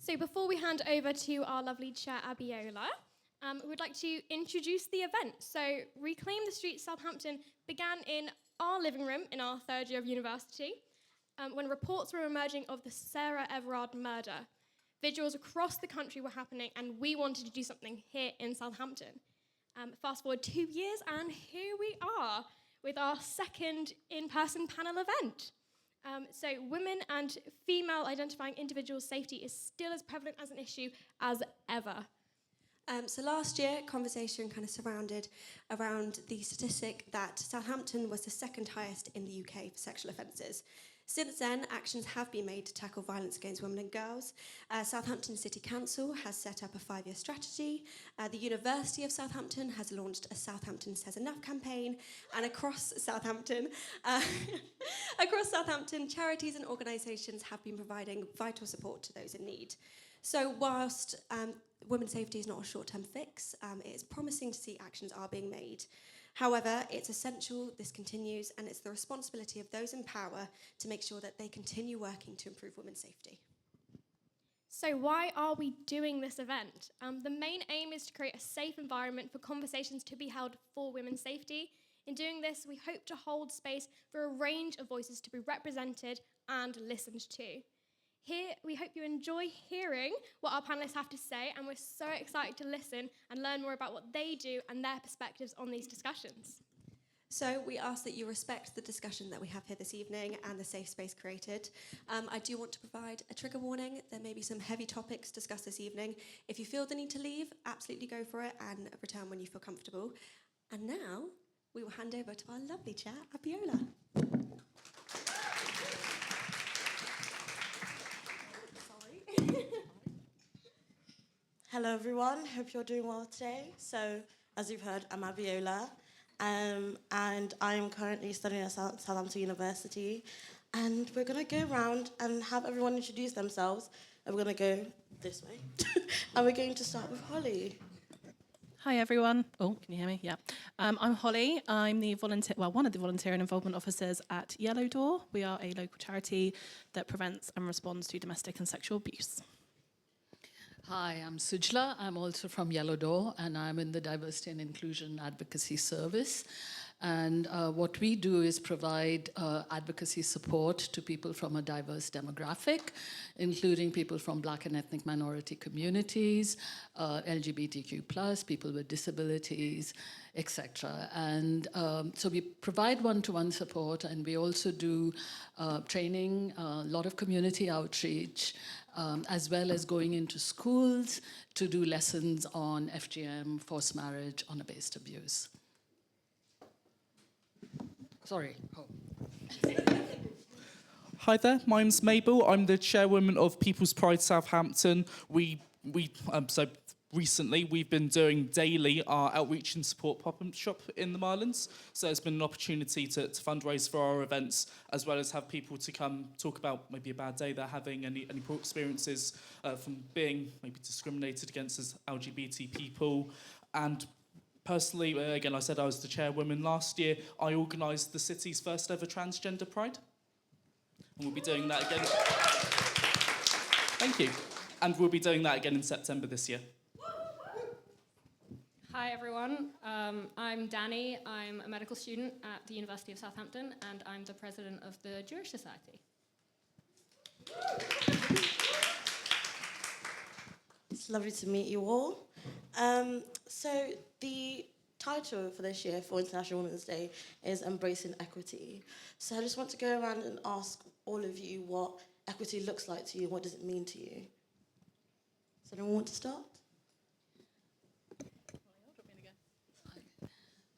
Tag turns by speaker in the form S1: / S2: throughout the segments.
S1: So before we hand over to our lovely chair, Abiola, we would like to introduce the event. So Reclaim the Streets Southampton began in our living room in our third year of university when reports were emerging of the Sarah Everard murder. Vigils across the country were happening and we wanted to do something here in Southampton. Fast forward 2 years and here we are with our second in-person panel event. So women and female identifying individuals' safety is still as prevalent as an issue as ever.
S2: So last year, conversation kind of surrounded around the statistic that Southampton was the second highest in the UK for sexual offences. Since then, actions have been made to tackle violence against women and girls. Southampton City Council has set up a 5-year strategy. The University of Southampton has launched a Southampton Says Enough campaign. And across Southampton, charities and organisations have been providing vital support to those in need. So whilst women's safety is not a short-term fix, it is promising to see actions are being made. However, it's essential this continues, and it's the responsibility of those in power to make sure that they continue working to improve women's safety.
S1: So why are we doing this event? The main aim is to create a safe environment for conversations to be held for women's safety. In doing this, we hope to hold space for a range of voices to be represented and listened to. Here, we hope you enjoy hearing what our panellists have to say, and we're so excited to listen and learn more about what they do and their perspectives on these discussions.
S2: So we ask that you respect the discussion that we have here this evening and the safe space created. I do want to provide a trigger warning. There may be some heavy topics discussed this evening. If you feel the need to leave, absolutely go for it and return when you feel comfortable. And now, we will hand over to our lovely chair, Abiola.
S3: Hello everyone, hope you're doing well today. So, as you've heard, I'm Abiola, and I'm currently studying at Southampton University. And we're going to go around and have everyone introduce themselves. And we're going to go this way. And we're going to start with Holly.
S4: Hi everyone. Oh, can you hear me? Yeah. I'm Holly. I'm the one of the volunteer and involvement officers at Yellow Door. We are a local charity that prevents and responds to domestic and sexual abuse.
S5: Hi, I'm Sujla. I'm also from Yellow Door, and I'm in the Diversity and Inclusion Advocacy Service. And what we do is provide advocacy support to people from a diverse demographic, including people from Black and ethnic minority communities, LGBTQ+, people with disabilities, etc. And so we provide one-to-one support, and we also do training, a lot of community outreach, as well as going into schools to do lessons on FGM, forced marriage, honor-based abuse. Sorry. Oh.
S6: Hi there, my name's Mabel. I'm the chairwoman of People's Pride Southampton. So recently we've been doing daily our outreach and support pop-up shop in the Marlins. So it's been an opportunity to fundraise for our events, as well as have people to come talk about maybe a bad day they're having, any poor experiences from being maybe discriminated against as LGBT people. And personally, again, I said I was the chairwoman last year. I organised the city's first ever transgender pride. And we'll be doing that again. Thank you. And we'll be doing that again in September this year.
S1: Hi everyone, I'm Danny. I'm a medical student at the University of Southampton and I'm the president of the Jewish Society.
S3: It's lovely to meet you all. So the title for this year for International Women's Day is Embracing Equity. So I just want to go around and ask all of you what equity looks like to you, what does it mean to you? Does anyone want to start?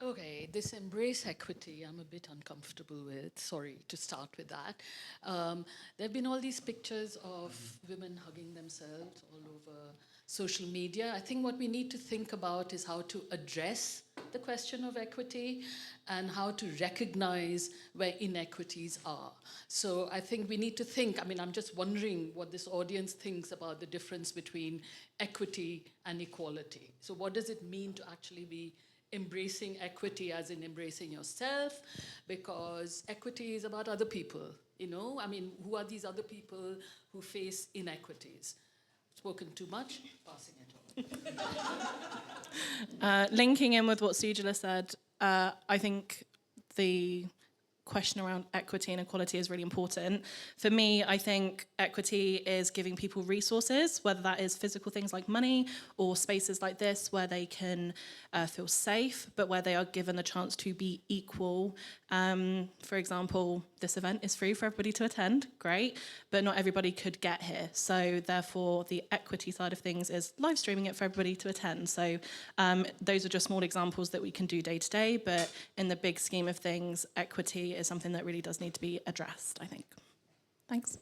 S5: Okay, this embrace equity, I'm a bit uncomfortable with. Sorry to start with that. There have been all these pictures of women hugging themselves all over social media. I think what we need to think about is how to address the question of equity and how to recognize where inequities are. So I think we need to think, I'm just wondering what this audience thinks about the difference between equity and equality. So what does it mean to actually be embracing equity, as in embracing yourself? Because equity is about other people, who are these other people who face inequities? spoken too much, passing it on.
S4: Linking in with what Sujala said, I think the question around equity and equality is really important. For me, I think equity is giving people resources, whether that is physical things like money or spaces like this where they can feel safe, but where they are given the chance to be equal. For example, this event is free for everybody to attend, great, but not everybody could get here. So therefore, the equity side of things is live streaming it for everybody to attend. So those are just small examples that we can do day to day, but in the big scheme of things, equity is something that really does need to be addressed, I think. Thanks.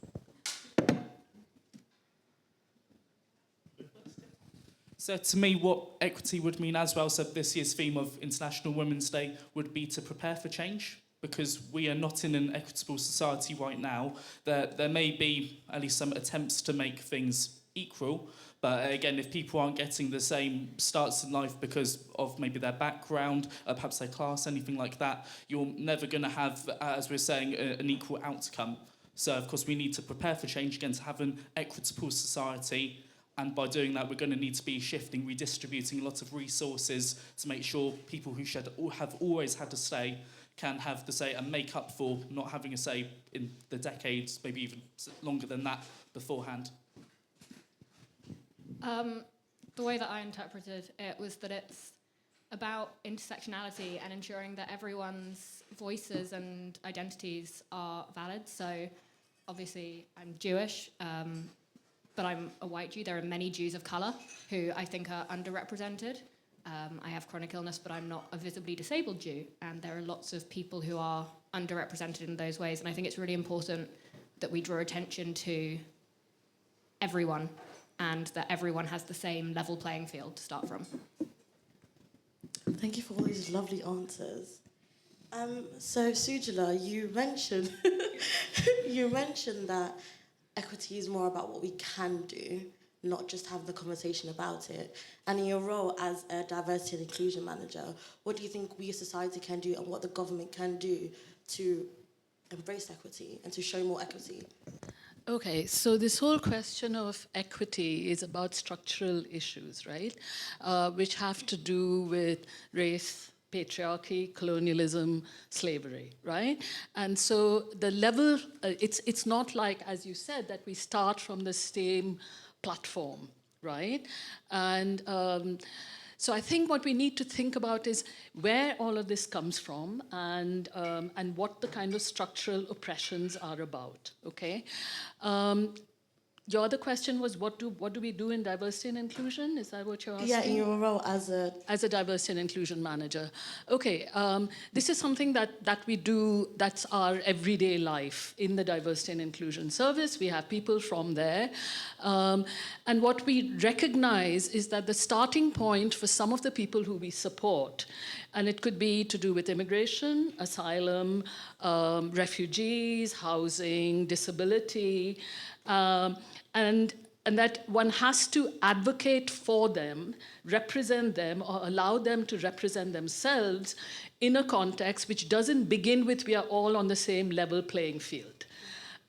S6: So to me, what equity would mean as well, so this year's theme of International Women's Day would be to prepare for change, because we are not in an equitable society right now. There may be at least some attempts to make things equal, but again, if people aren't getting the same starts in life because of maybe their background, perhaps their class, anything like that, you're never going to have, as we're saying, an equal outcome. So, of course, we need to prepare for change, again, to have an equitable society. And by doing that, we're going to need to be shifting, redistributing a lot of resources to make sure people who have always had a say can have the say and make up for not having a say in the decades, maybe even longer than that, beforehand.
S1: The way that I interpreted it was that it's about intersectionality and ensuring that everyone's voices and identities are valid. So obviously I'm Jewish, but I'm a white Jew. There are many Jews of colour who I think are underrepresented. I have chronic illness, but I'm not a visibly disabled Jew. And there are lots of people who are underrepresented in those ways. And I think it's really important that we draw attention to everyone and that everyone has the same level playing field to start from.
S3: Thank you for all these lovely answers. So Sujala, you mentioned you mentioned that equity is more about what we can do, not just have the conversation about it. And in your role as a diversity and inclusion manager, what do you think we as society can do and what the government can do to embrace equity and to show more equity?
S5: Okay, so this whole question of equity is about structural issues, right? Which have to do with race, patriarchy, colonialism, slavery, right? And so the level, it's not like, as you said, that we start from the same platform, right? And so I think what we need to think about is where all of this comes from and what the kind of structural oppressions are about, okay? Your other question was what do we do in diversity and inclusion? Is that what you're asking?
S3: Yeah, in your role as a
S5: diversity and inclusion manager. Okay, this is something that we do, that's our everyday life in the diversity and inclusion service. We have people from there. And what we recognize is that the starting point for some of the people who we support, and it could be to do with immigration, asylum, refugees, housing, disability, and that one has to advocate for them, represent them, or allow them to represent themselves in a context which doesn't begin with we are all on the same level playing field.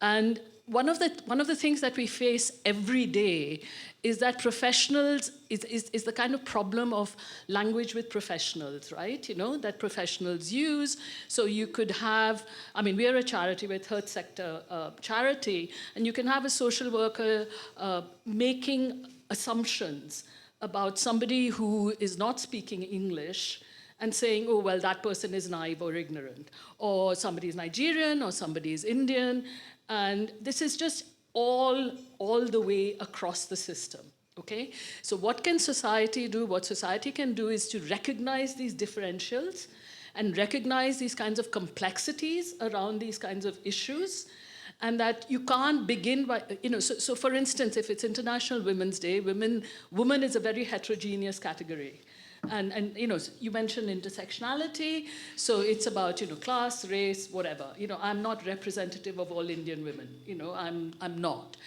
S5: And one of the things that we face every day is that professionals is the kind of problem of language with professionals, right? You know, that professionals use. So you could have, I mean, we are a charity, we're third sector charity, and you can have a social worker making assumptions about somebody who is not speaking English and saying, oh, well, that person is naive or ignorant, or somebody is Nigerian, or somebody is Indian, and this is just all the way across the system, okay? So what can society do? What society can do is to recognize these differentials and recognize these kinds of complexities around these kinds of issues, and that you can't begin by, you know, so for instance, if it's International Women's Day, woman is a very heterogeneous category. And you know, you mentioned intersectionality, so it's about, you know, class, race, whatever. You know, I'm not representative of all Indian women. You know, I'm not.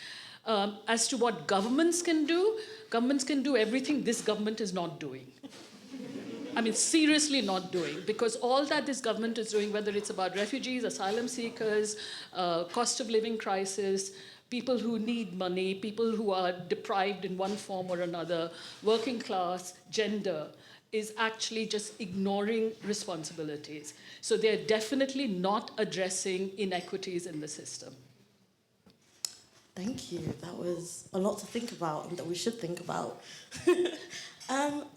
S5: As to what governments can do everything this government is not doing. I mean, seriously not doing, because all that this government is doing, whether it's about refugees, asylum seekers, cost of living crisis, people who need money, people who are deprived in one form or another, working class, gender, is actually just ignoring responsibilities. So they're definitely not addressing inequities in the system.
S3: Thank you. That was a lot to think about and that we should think about.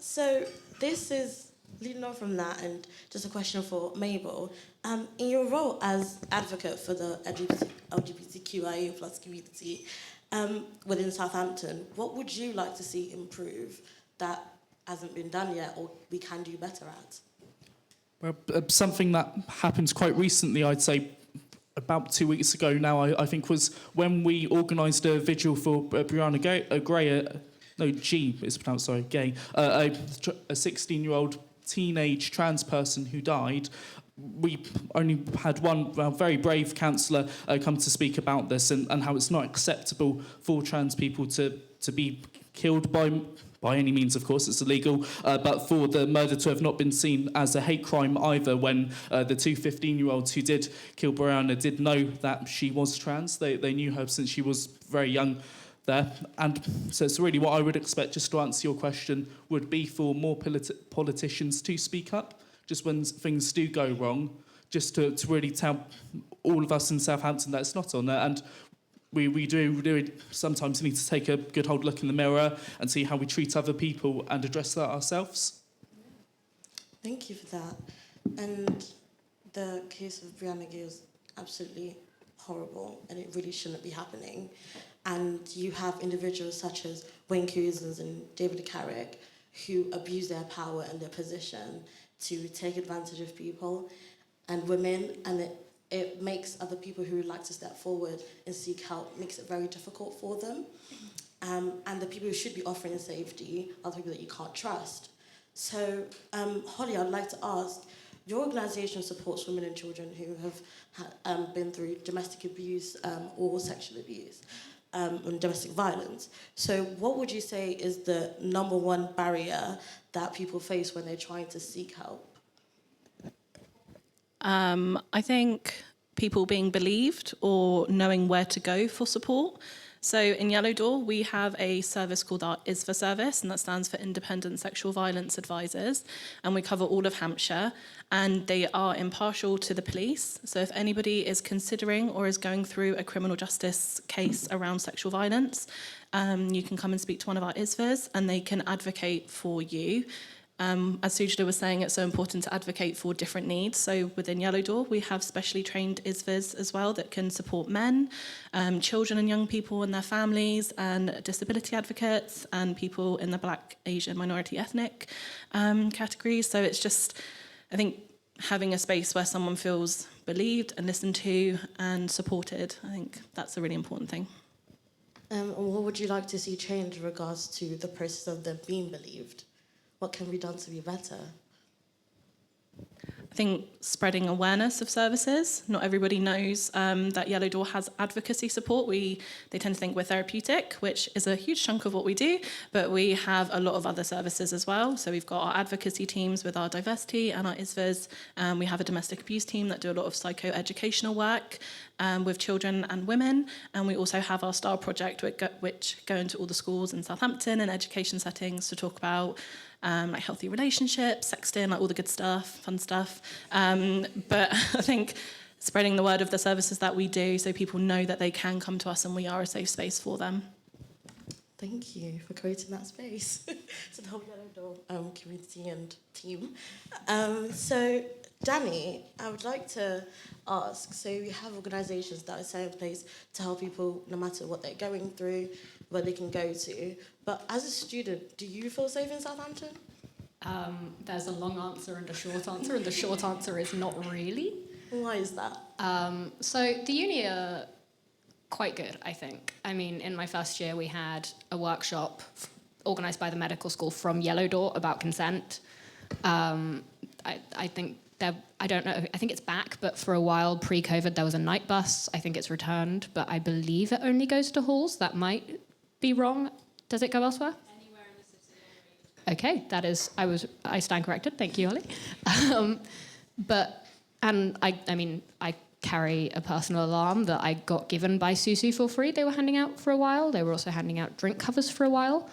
S3: So this is leading on from that, and just a question for Mabel. In your role as advocate for the LGBTQIA plus community within Southampton, what would you like to see improve that hasn't been done yet or we can do better at?
S6: Well, something that happened quite recently, I'd say about 2 weeks ago now, I think, was when we organised a vigil for Brianna Gray, G is pronounced, sorry, Gay, a 16-year-old teenage trans person who died. We only had one very brave councillor come to speak about this and how it's not acceptable for trans people to be killed by any means, of course, it's illegal, but for the murder to have not been seen as a hate crime either, when the two 15-year-olds who did kill Brianna did know that she was trans. They knew her since she was very young there. And so it's really what I would expect, just to answer your question, would be for more politicians to speak up, just when things do go wrong, just to really tell all of us in Southampton that it's not on there. And we do sometimes need to take a good old look in the mirror and see how we treat other people and address that ourselves.
S3: Thank you for that. And the case of Brianna Gay is absolutely horrible, and it really shouldn't be happening. And you have individuals such as Wayne Couzens and David Carrick who abuse their power and their position to take advantage of people and women, and it makes other people who would like to step forward and seek help, makes it very difficult for them. And the people who should be offering safety are the people that you can't trust. So, Holly, I'd like to ask, your organisation supports women and children who have been through domestic abuse or sexual abuse and domestic violence. So what would you say is the number one barrier that people face when they're trying to seek help?
S4: I think people being believed or knowing where to go for support. So in Yellow Door, we have a service called our ISVA service, and that stands for Independent Sexual Violence Advisors, and we cover all of Hampshire, and they are impartial to the police. So if anybody is considering or is going through a criminal justice case around sexual violence, you can come and speak to one of our ISVAs, and they can advocate for you. As Sujata was saying, it's so important to advocate for different needs. So within Yellow Door, we have specially trained ISVAs as well that can support men, children and young people and their families, and disability advocates, and people in the Black, Asian, minority, ethnic categories. So it's just, I think, having a space where someone feels believed and listened to and supported, I think that's a really important thing.
S3: And what would you like to see change in regards to the process of them being believed? What can be done to be better?
S4: I think spreading awareness of services. Not everybody knows that Yellow Door has advocacy support. They tend to think we're therapeutic, which is a huge chunk of what we do, but we have a lot of other services as well. So we've got our advocacy teams with our diversity and our ISVAs. We have a domestic abuse team that do a lot of psychoeducational work with children and women. And we also have our STAR project, which go into all the schools in Southampton and education settings to talk about like healthy relationships, sexting, like all the good stuff, fun stuff. But I think spreading the word of the services that we do so people know that they can come to us and we are a safe space for them.
S3: Thank you for creating that space to the whole Yellow Door community and team. So, Danny, I would like to ask, so we have organisations that are set in place to help people no matter what they're going through, where they can go to. But as a student, do you feel safe in Southampton?
S7: There's a long answer and a short answer, and the short answer is not really.
S3: Why is that?
S7: So the uni are quite good, I think. I mean, in my first year, we had a workshop organised by the medical school from Yellow Door about consent. I think I don't know, I think it's back, but for a while pre-COVID there was a night bus. I think it's returned, but I believe it only goes to halls. That might be wrong. Does it go elsewhere?
S1: Anywhere in the city.
S7: okay, I stand corrected. Thank you, Ollie. I carry a personal alarm that I got given by Susu for free. They were handing out for a while. They were also handing out drink covers for a while.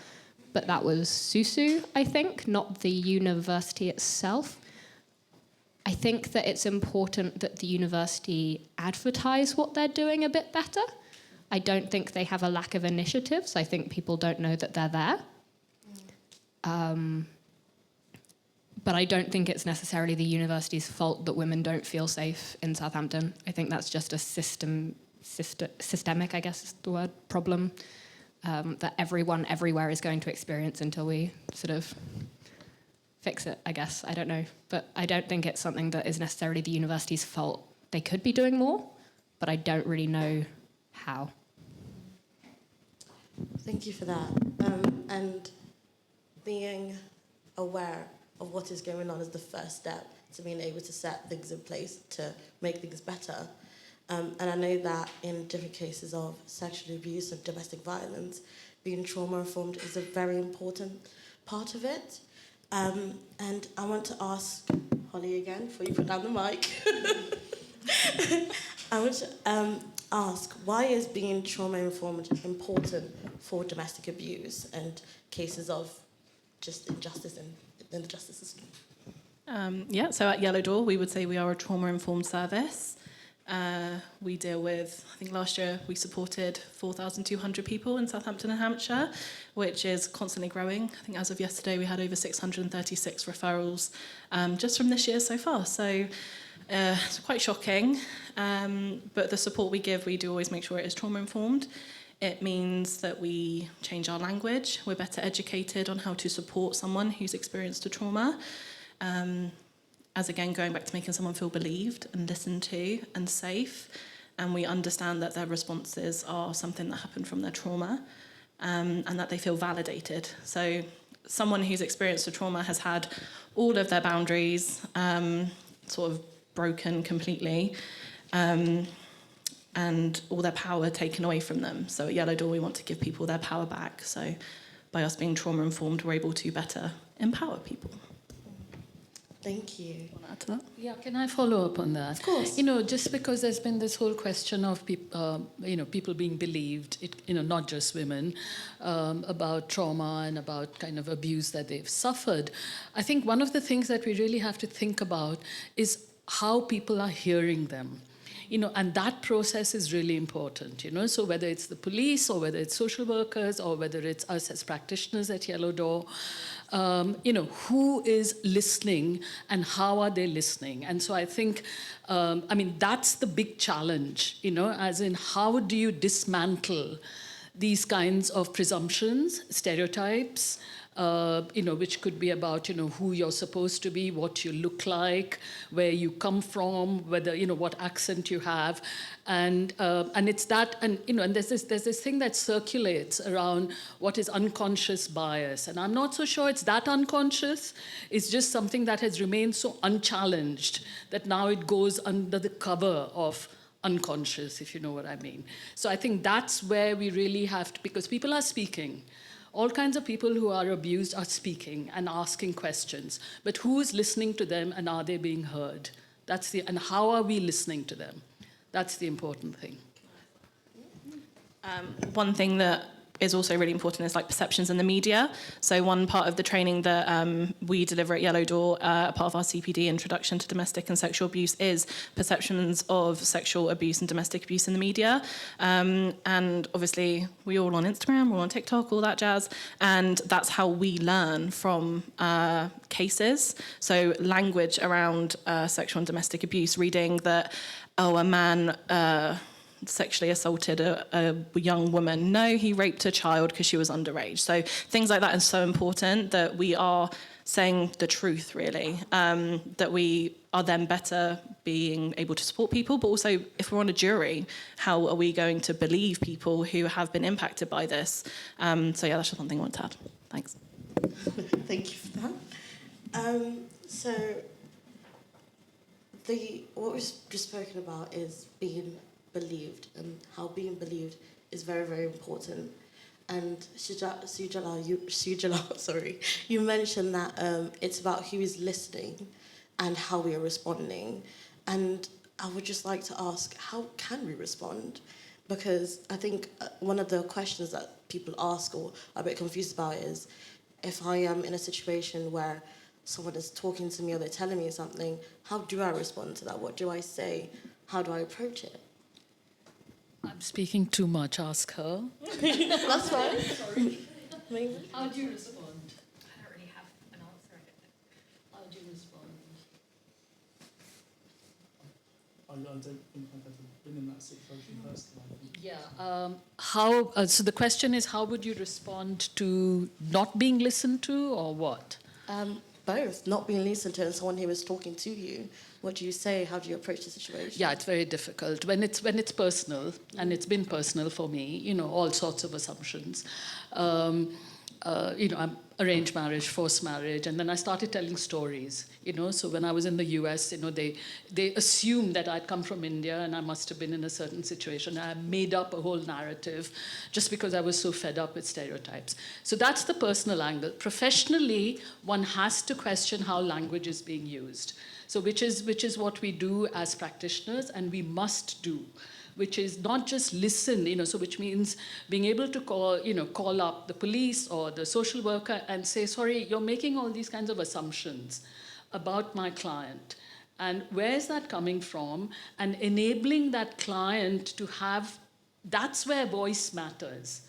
S7: But that was Susu, I think, not the university itself. I think that it's important that the university advertise what they're doing a bit better. I don't think they have a lack of initiatives. I think people don't know that they're there. But I don't think it's necessarily the university's fault that women don't feel safe in Southampton. I think that's just a systemic, I guess is the word, problem that everyone everywhere is going to experience until we sort of fix it, I guess. I don't know. But I don't think it's something that is necessarily the university's fault. They could be doing more, but I don't really know how.
S3: Thank you for that. And being aware of what is going on is the first step to being able to set things in place to make things better. And I know that in different cases of sexual abuse and domestic violence, being trauma-informed is a very important part of it. And I want to ask Holly again, before you put down the mic. I want to ask, why is being trauma-informed important for domestic abuse and cases of just injustice in the justice system?
S4: So at Yellow Door, we would say we are a trauma-informed service. We deal with, I think last year we supported 4,200 people in Southampton and Hampshire, which is constantly growing. I think as of yesterday we had over 636 referrals just from this year so far. So it's quite shocking. But the support we give, we do always make sure it is trauma-informed. It means that we change our language. We're better educated on how to support someone who's experienced a trauma. As again, going back to making someone feel believed and listened to and safe. And we understand that their responses are something that happened from their trauma and that they feel validated. So someone who's experienced a trauma has had all of their boundaries sort of broken completely. And all their power taken away from them. So at Yellow Door, we want to give people their power back. So by us being trauma-informed, we're able to better empower people.
S3: Thank you.
S4: Want to add to that?
S5: Yeah, can I follow up on that?
S3: Of course.
S5: Just because there's been this whole question of people being believed, not just women, about trauma and about kind of abuse that they've suffered. I think one of the things that we really have to think about is how people are hearing them. And that process is really important, So whether it's the police or whether it's social workers or whether it's us as practitioners at Yellow Door, who is listening and how are they listening? And so I think, that's the big challenge, as in how do you dismantle these kinds of presumptions, stereotypes, which could be about, who you're supposed to be, what you look like, where you come from, whether, what accent you have. And it's that, and there's this thing that circulates around what is unconscious bias. And I'm not so sure it's that unconscious. It's just something that has remained so unchallenged that now it goes under the cover of unconscious, if you know what I mean. So I think that's where we really have to, because people are speaking. All kinds of people who are abused are speaking and asking questions. But who is listening to them and are they being heard? And how are we listening to them? That's the important thing.
S4: One thing that is also really important is like perceptions in the media. So one part of the training that we deliver at Yellow Door, a part of our CPD, Introduction to Domestic and Sexual Abuse, is perceptions of sexual abuse and domestic abuse in the media. And obviously we're all on Instagram, we're on TikTok, all that jazz. And that's how we learn from cases. So language around sexual and domestic abuse, reading that, a man sexually assaulted a young woman. No, he raped a child because she was underage. So things like that is so important that we are saying the truth, really, that we are then better being able to support people. But also, if we're on a jury, how are we going to believe people who have been impacted by this? So yeah, that's just one thing I want to add. Thanks.
S3: Thank you for that. So what we've just spoken about is being believed and how being believed is very, very important. and Sujala, sorry, you mentioned that it's about who is listening and how we are responding. And I would just like to ask, how can we respond? Because I think one of the questions that people ask or are a bit confused about is, if I am in a situation where someone is talking to me or they're telling me something, how do I respond to that? What do I say? How do I approach it?
S5: I'm speaking too much, ask her.
S3: That's fine. Maybe.
S5: How do you respond?
S7: I don't really have an answer.
S5: How do you respond?
S6: I don't think I've ever been in that situation personally.
S5: Yeah. So the question is, how would you respond to not being listened to, or what?
S3: Both. Not being listened to and someone who is talking to you. What do you say? How do you approach the situation?
S5: Yeah, it's very difficult when it's personal, and it's been personal for me. All sorts of assumptions. I'm arranged marriage, forced marriage, and then I started telling stories. So when I was in the US, they assumed that I'd come from India and I must have been in a certain situation. I made up a whole narrative just because I was so fed up with stereotypes. So that's the personal angle. Professionally, one has to question how language is being used. So which is what we do as practitioners, and we must do, which is not just listen, so which means being able to call up the police or the social worker and say, sorry, you're making all these kinds of assumptions about my client. And where's that coming from? And enabling that client to have, that's where voice matters,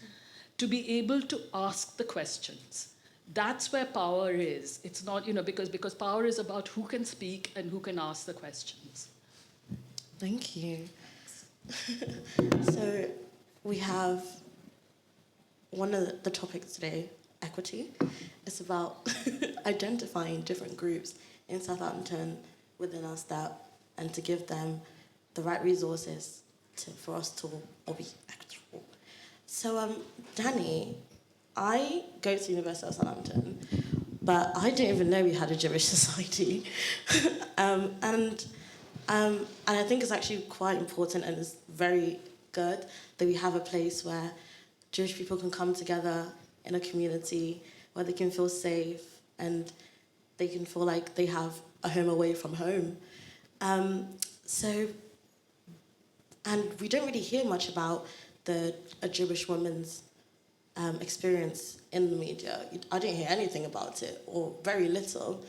S5: to be able to ask the questions. That's where power is. It's not, because power is about who can speak and who can ask the questions.
S3: Thank you. So we have one of the topics today, equity. It's about identifying different groups in Southampton within our STEP and to give them the right resources for us to all be equitable. So, Danny, I go to the University of Southampton, but I didn't even know we had a Jewish society. And I think it's actually quite important, and it's very good that we have a place where Jewish people can come together in a community where they can feel safe and they can feel like they have a home away from home. And we don't really hear much about a Jewish woman's experience in the media. I didn't hear anything about it, or very little.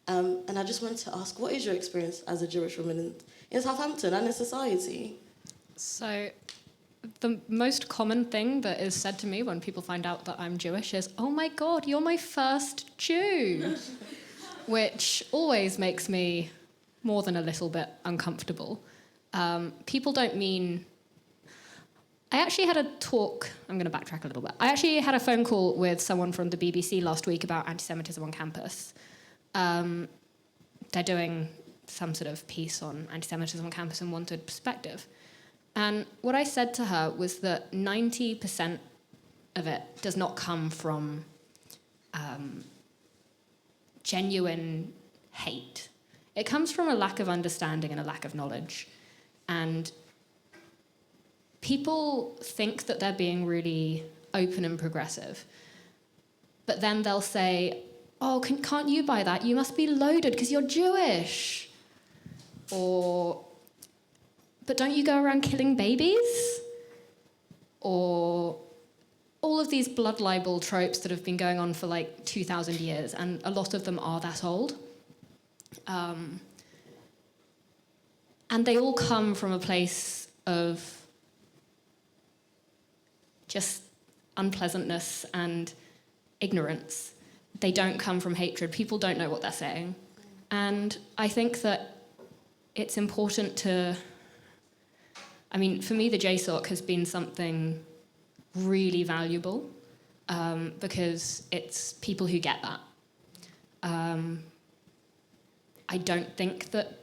S3: And I just wanted to ask, what is your experience as a Jewish woman in Southampton and in society?
S7: So the most common thing that is said to me when people find out that I'm Jewish is, oh my God, you're my first Jew, which always makes me more than a little bit uncomfortable. People don't mean... I actually had a talk, I'm going to backtrack a little bit. I actually had a phone call with someone from the BBC last week about anti-Semitism on campus. They're doing some sort of piece on anti-Semitism on campus and wanted perspective. And what I said to her was that 90% of it does not come from genuine hate. It comes from a lack of understanding and a lack of knowledge. And people think that they're being really open and progressive. But then they'll say, oh, can't you buy that? You must be loaded because you're Jewish. Or, but don't you go around killing babies? Or all of these blood libel tropes that have been going on for like 2,000 years, and a lot of them are that old. And they all come from a place of just unpleasantness and ignorance. They don't come from hatred. People don't know what they're saying. And I think that it's important to... I mean, for me, the JSOC has been something really valuable because it's people who get that. I don't think that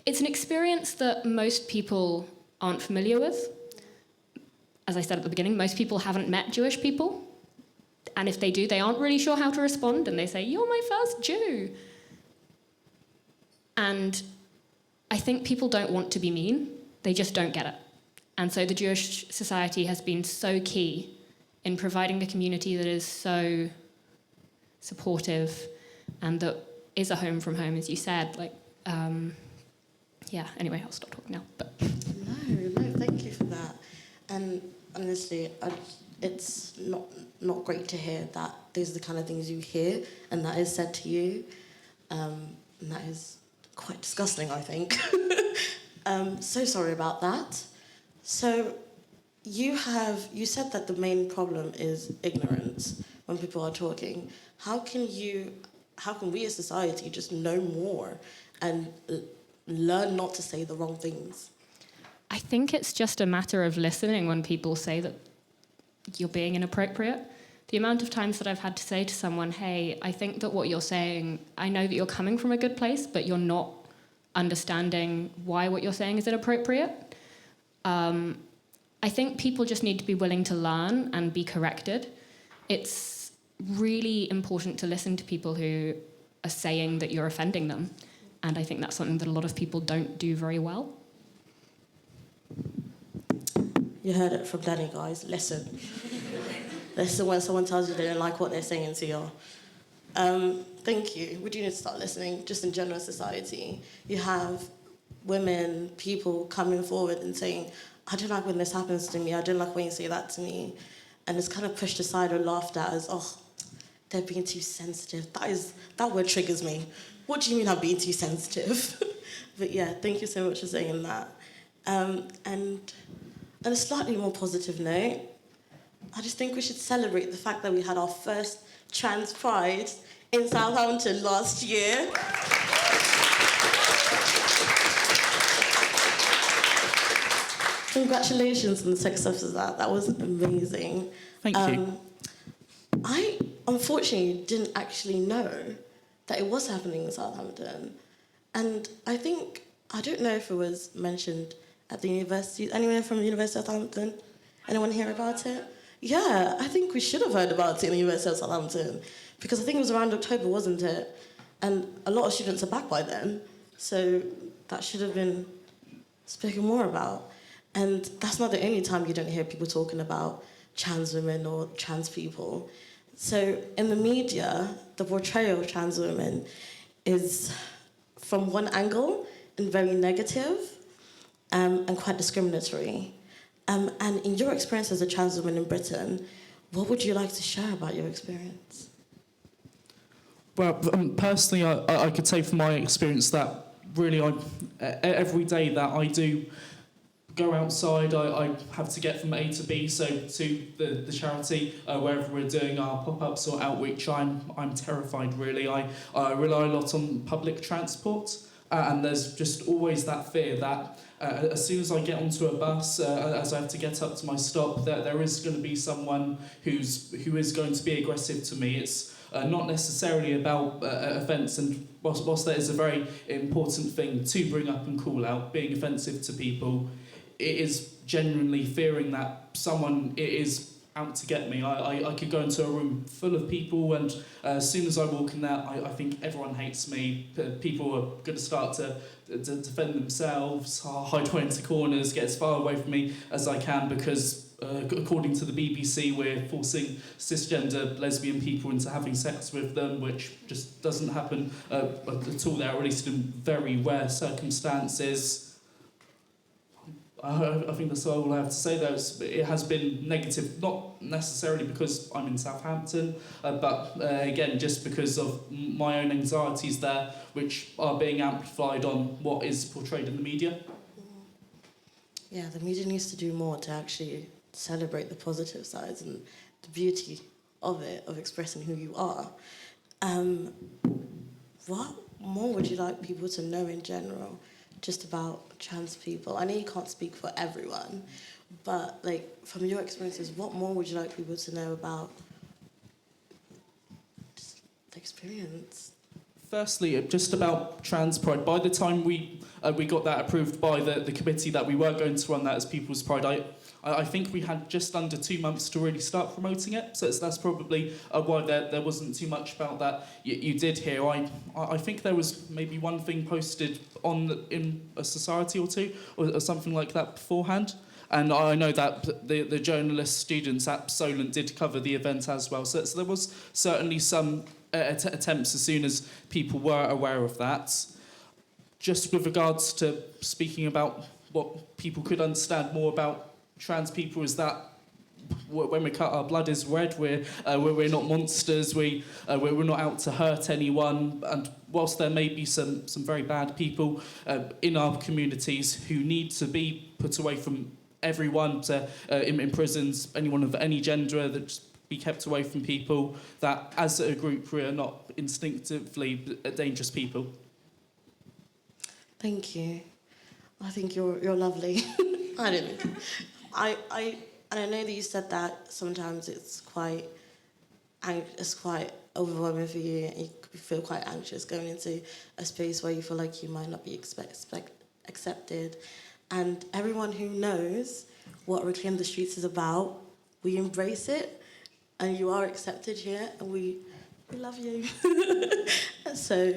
S7: it's an experience that most people aren't familiar with. As I said at the beginning, most people haven't met Jewish people. And if they do, they aren't really sure how to respond. And they say, you're my first Jew. And I think people don't want to be mean. They just don't get it. And so the Jewish society has been so key in providing a community that is so supportive and that is a home from home, as you said. Anyway, I'll stop talking now. But
S3: No, thank you for that. And honestly, it's not great to hear that these are the kind of things you hear and that is said to you. And that is quite disgusting, I think. So sorry about that. So you said that the main problem is ignorance when people are talking. How can we as society just know more and learn not to say the wrong things?
S7: I think it's just a matter of listening when people say that you're being inappropriate. The amount of times that I've had to say to someone, hey, I think that what you're saying, I know that you're coming from a good place, but you're not understanding why what you're saying is inappropriate. I think people just need to be willing to learn and be corrected. It's really important to listen to people who are saying that you're offending them. And I think that's something that a lot of people don't do very well.
S3: You heard it from Danny, guys. Listen. Listen when someone tells you they don't like what they're saying to you. Thank you. We do need to start listening, just in general society. You have women, people coming forward and saying, I don't like when this happens to me. I don't like when you say that to me. And it's kind of pushed aside or laughed at as, oh, they're being too sensitive. That word triggers me. What do you mean I'm being too sensitive? But yeah, thank you so much for saying that. And on a slightly more positive note, I just think we should celebrate the fact that we had our first trans pride in Southampton last year. Congratulations on the success of that. That was amazing.
S6: Thank you.
S3: I unfortunately didn't actually know that it was happening in Southampton. And I don't know if it was mentioned at the university. Anyone from the University of Southampton? Anyone hear about it? Yeah, I think we should have heard about it in the University of Southampton because I think it was around October, wasn't it? And a lot of students are back by then. So that should have been spoken more about. And that's not the only time you don't hear people talking about trans women or trans people. So in the media, the portrayal of trans women is from one angle and very negative and quite discriminatory. And in your experience as a trans woman in Britain, what would you like to share about your experience?
S6: Well, personally, I could say from my experience that really every day that I do go outside, I have to get from A to B, so to the charity, wherever we're doing our pop-ups or outreach, I'm terrified, really. I rely a lot on public transport, and there's just always that fear that as soon as I get onto a bus, as I have to get up to my stop, that there is going to be someone who is going to be aggressive to me. It's not necessarily about offence, and whilst that is a very important thing to bring up and call out, being offensive to people, it is genuinely fearing that someone is out to get me. I could go into a room full of people, and as soon as I walk in there, I think everyone hates me. People are going to start to defend themselves, hide away into corners, get as far away from me as I can, because according to the BBC, we're forcing cisgender lesbian people into having sex with them, which just doesn't happen at all there, or at least in very rare circumstances. I think that's all I have to say there. It has been negative, not necessarily because I'm in Southampton, but again, just because of my own anxieties there, which are being amplified on what is portrayed in the media.
S3: Yeah, the media needs to do more to actually celebrate the positive sides and the beauty of it, of expressing who you are. What more would you like people to know in general, just about trans people? I know you can't speak for everyone, but like from your experiences, what more would you like people to know about just the experience?
S6: Firstly, just about trans pride. By the time we got that approved by the committee that we were going to run that as People's Pride, I think we had just under 2 months to really start promoting it. So that's probably why there wasn't too much about that you did hear. I think there was maybe one thing posted in a society or two or something like that beforehand. And I know that the journalist students at Solent did cover the event as well. So there was certainly some attempts as soon as people were aware of that. Just with regards to speaking about what people could understand more about trans people, is that when we cut our blood is red, we're not monsters, we're not out to hurt anyone. And whilst there may be some very bad people in our communities who need to be put away from everyone, in prisons, anyone of any gender, that just be kept away from people, that as a group we are not instinctively dangerous people.
S3: Thank you. I think you're lovely. I don't know. And I know that you said that sometimes it's quite overwhelming for you, and you feel quite anxious going into a space where you feel like you might not be accepted. And everyone who knows what Reclaim the Streets is about, we embrace it, and you are accepted here, and we love you. So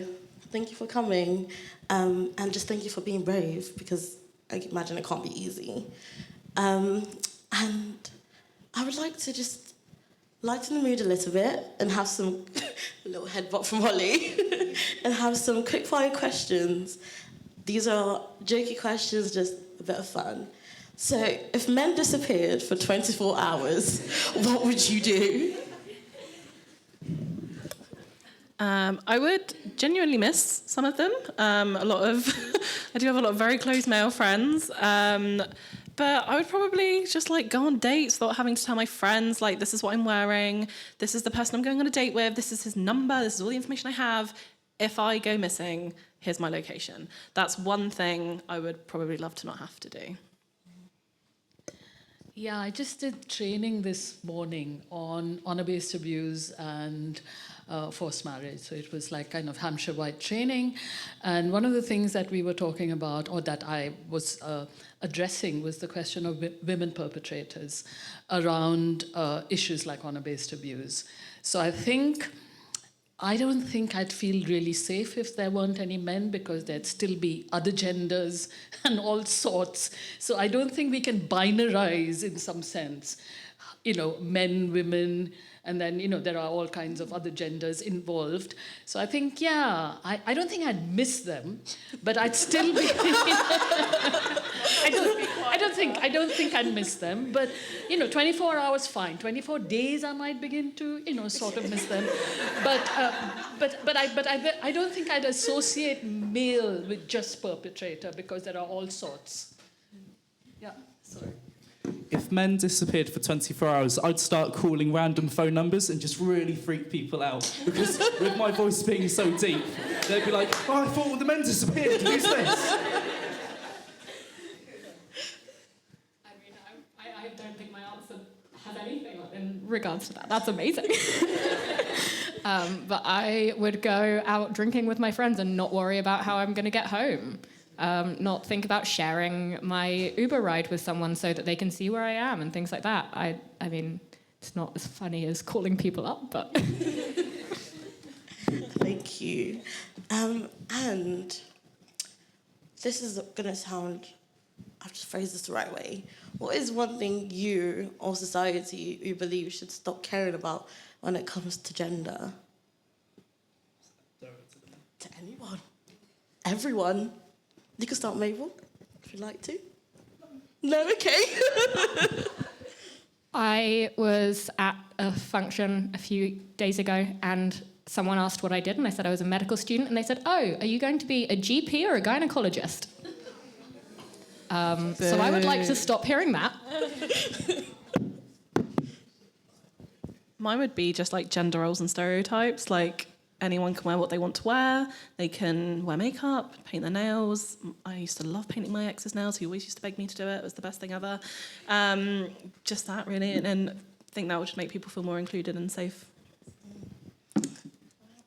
S3: thank you for coming, and just thank you for being brave, because I imagine it can't be easy. And I would like to just lighten the mood a little bit and have some a little headbutt from Holly and have some quick fire questions. These are jokey questions, just a bit of fun. So, if men disappeared for 24 hours, what would you do?
S4: I would genuinely miss some of them. I do have a lot of very close male friends. But I would probably just go on dates without having to tell my friends, this is what I'm wearing, this is the person I'm going on a date with, this is his number, this is all the information I have. If I go missing, here's my location. That's one thing I would probably love to not have to do.
S5: Yeah, I just did training this morning on honor-based abuse and forced marriage. So it was kind of Hampshire-wide training. And one of the things that we were talking about, or that I was addressing, was the question of women perpetrators around issues like honor-based abuse. So I don't think I'd feel really safe if there weren't any men, because there'd still be other genders and all sorts. So I don't think we can binarize, in some sense, men, women, and then, there are all kinds of other genders involved. So I think, I don't think I'd miss them, but I'd still be... I don't think I'd miss them, but 24 hours fine. 24 days I might begin to sort of miss them, but I don't think I'd associate male with just perpetrator, because there are all sorts. Yeah, sorry.
S6: If men disappeared for 24 hours, I'd start calling random phone numbers and just really freak people out, because with my voice being so deep, they'd be like, "Oh, I thought all the men disappeared. Who's this?"
S7: I don't think my answer has anything in regards to that. That's amazing. But I would go out drinking with my friends and not worry about how I'm going to get home. Not think about sharing my Uber ride with someone so that they can see where I am and things like that. I mean, it's not as funny as calling people up, but...
S3: Thank you. And this is going to sound... I've just phrased this the right way. What is one thing you or society you believe should stop caring about when it comes to gender? To anyone. Everyone. You can start, Mabel, if you'd like to. No? Okay.
S7: I was at a function a few days ago, and someone asked what I did, and I said I was a medical student, and they said, "Oh, are you going to be a GP or a gynecologist?" So I would like to stop hearing that.
S4: Mine would be just gender roles and stereotypes. Anyone can wear what they want to wear. They can wear makeup, paint their nails. I used to love painting my ex's nails. He always used to beg me to do it. It was the best thing ever. Just that, really. And I think that would just make people feel more included and safe.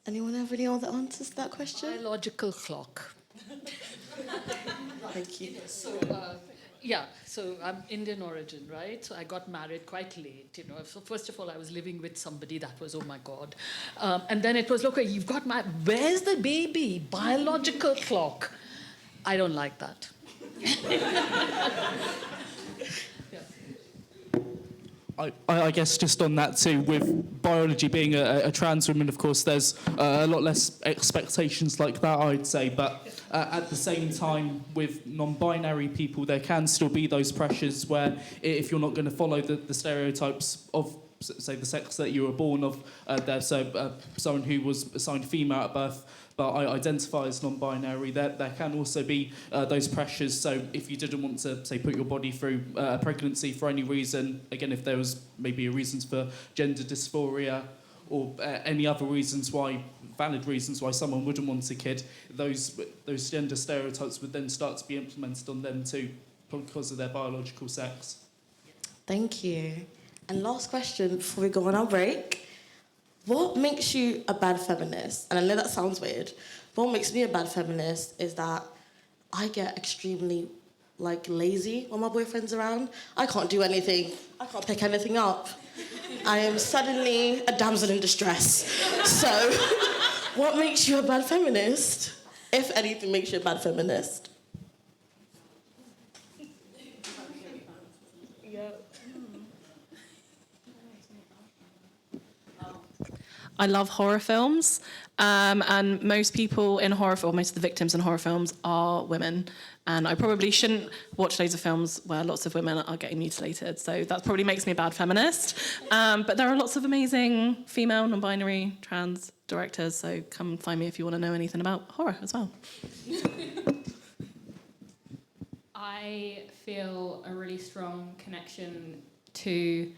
S3: Anyone have any other answers to that question?
S5: Biological clock.
S3: Thank you.
S5: So I'm Indian origin, right? So I got married quite late, So first of all, I was living with somebody that was, oh my God. And then it was, okay, you've got married. Where's the baby? Biological clock. I don't like that.
S6: I guess just on that too, with biology being a trans woman, of course, there's a lot less expectations like that, I'd say. But at the same time, with non-binary people, there can still be those pressures where if you're not going to follow the stereotypes of, say, the sex that you were born of, someone who was assigned female at birth, but I identify as non-binary, there can also be those pressures. So if you didn't want to, say, put your body through a pregnancy for any reason, again, if there was maybe reasons for gender dysphoria or any other reasons why, valid reasons why someone wouldn't want a kid, those gender stereotypes would then start to be implemented on them too because of their biological sex.
S3: Thank you. And last question before we go on our break. What makes you a bad feminist? And I know that sounds weird, but what makes me a bad feminist is that I get extremely, lazy when my boyfriend's around. I can't do anything. I can't pick anything up. I am suddenly a damsel in distress. So, what makes you a bad feminist? If anything makes you a bad feminist.
S4: I love horror films, and most people in horror, or most of the victims in horror films are women. And I probably shouldn't watch loads of films where lots of women are getting mutilated. So that probably makes me a bad feminist. But there are lots of amazing female, non-binary, trans directors. So come find me if you want to know anything about horror as well.
S7: I feel a really strong connection to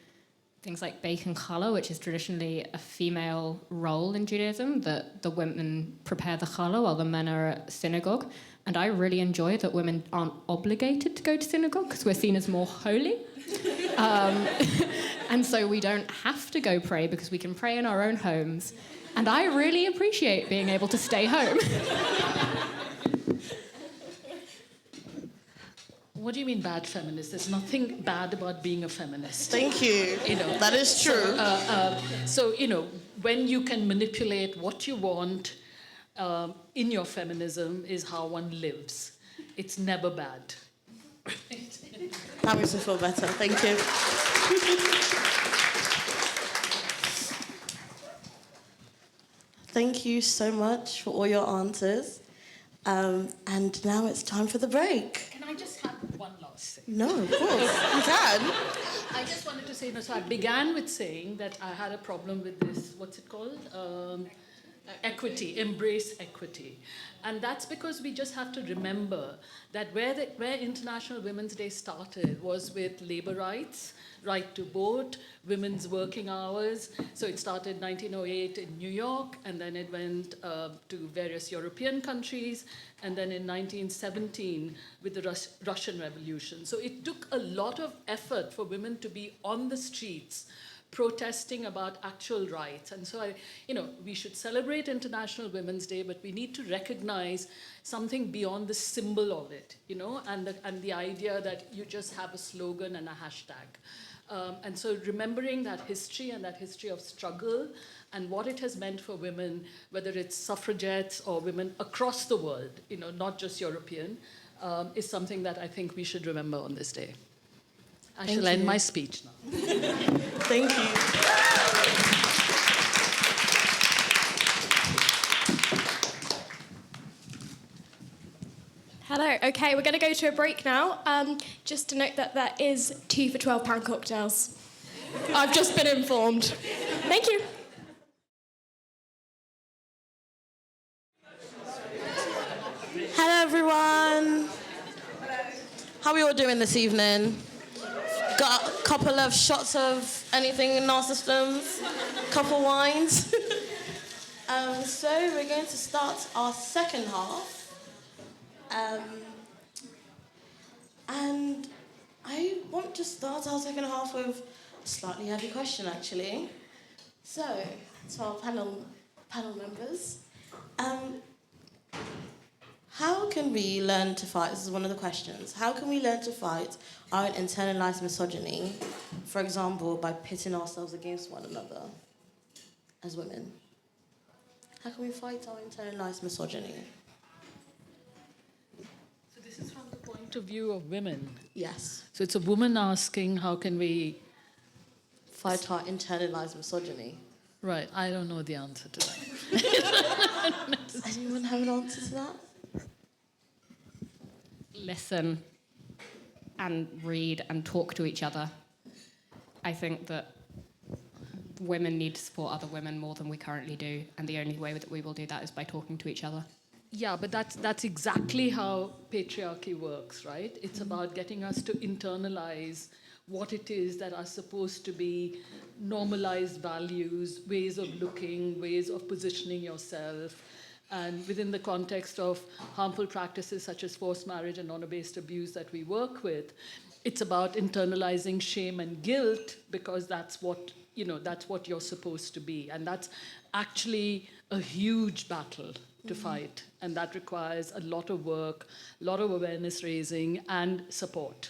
S7: things like bacon challah, which is traditionally a female role in Judaism, that the women prepare the challah while the men are at synagogue. And I really enjoy that women aren't obligated to go to synagogue because we're seen as more holy. And so we don't have to go pray because we can pray in our own homes. And I really appreciate being able to stay home.
S5: What do you mean bad feminist? There's nothing bad about being a feminist.
S3: Thank you. That is true.
S5: So, when you can manipulate what you want in your feminism is how one lives. It's never bad.
S3: That makes me feel better. Thank you. Thank you so much for all your answers. And now it's time for the break.
S5: Can I just have one last thing?
S3: No, of course. You can.
S5: I just wanted to say, so I began with saying that I had a problem with this, what's it called? Equity, embrace equity. And that's because we just have to remember that where International Women's Day started was with labor rights, right to vote, women's working hours. So it started 1908 in New York, and then it went to various European countries, and then in 1917 with the Russian Revolution. So it took a lot of effort for women to be on the streets protesting about actual rights. And so, we should celebrate International Women's Day, but we need to recognize something beyond the symbol of it, and the idea that you just have a slogan and a hashtag. And so remembering that history and that history of struggle and what it has meant for women, whether it's suffragettes or women across the world, not just European, is something that I think we should remember on this day. I shall end my speech now.
S3: Thank you.
S1: Hello. Okay, we're going to go to a break now. Just to note that there is 2 for £12 cocktails. I've just been informed. Thank you.
S3: Hello, everyone. How are we all doing this evening? Got a couple of shots of anything in our systems? Couple wines? So we're going to start our second half. And I want to start our second half with a slightly heavy question, actually. So, to our panel members, how can we learn to fight? This is one of the questions. How can we learn to fight our internalized misogyny, for example, by pitting ourselves against one another as women? How can we fight our internalized misogyny?
S5: So this is from the point of view of women.
S3: Yes.
S5: So it's a woman asking, how can we
S3: fight our internalized misogyny?
S5: Right, I don't know the answer to that.
S3: Does anyone have an answer to that?
S7: Listen and read and talk to each other. I think that women need to support other women more than we currently do, and the only way that we will do that is by talking to each other.
S5: Yeah, but that's exactly how patriarchy works, right? It's about getting us to internalize what it is that are supposed to be normalized values, ways of looking, ways of positioning yourself. And within the context of harmful practices such as forced marriage and honor-based abuse that we work with, it's about internalizing shame and guilt because that's what you're supposed to be. And that's actually a huge battle to fight. And that requires a lot of work, a lot of awareness raising and support.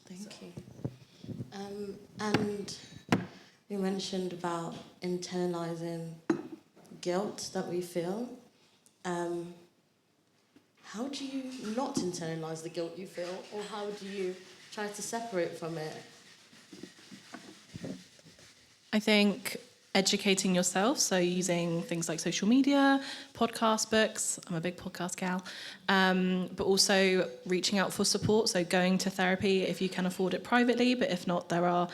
S3: Thank you. And you mentioned about internalizing guilt that we feel. How do you not internalize the guilt you feel, or how do you try to separate from it?
S4: I think educating yourself, so using things like social media, podcasts, books. I'm a big podcast gal. But also reaching out for support, so going to therapy if you can afford it privately, but if not, there are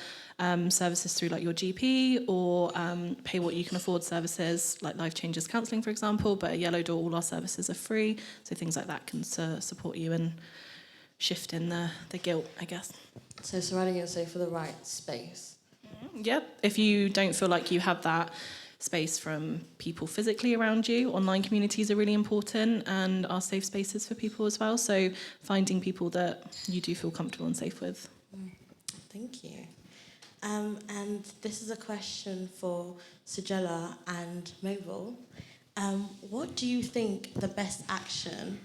S4: services through like your GP or pay what you can afford services like Life Changes Counselling, for example. But at Yellow Door, all our services are free, so things like that can support you and shift in the guilt, I guess.
S3: So surrounding yourself with the right space.
S4: Yep. If you don't feel like you have that space from people physically around you, online communities are really important and are safe spaces for people as well. So finding people that you do feel comfortable and safe with.
S3: Thank you. And this is a question for Sujala and Mabel. What do you think the best action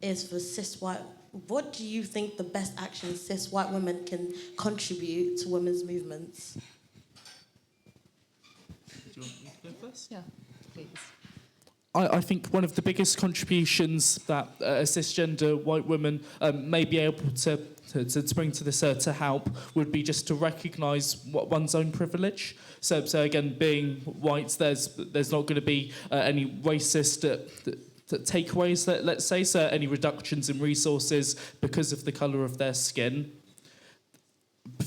S3: is for cis white? What do you think the best action cis white women can contribute to women's movements?
S6: Do you want me to go first?
S5: Yeah, please.
S6: I think one of the biggest contributions that a cisgender white woman may be able to bring to this to help would be just to recognise one's own privilege. So again, being white, there's not going to be any racist takeaways, let's say, so any reductions in resources because of the colour of their skin.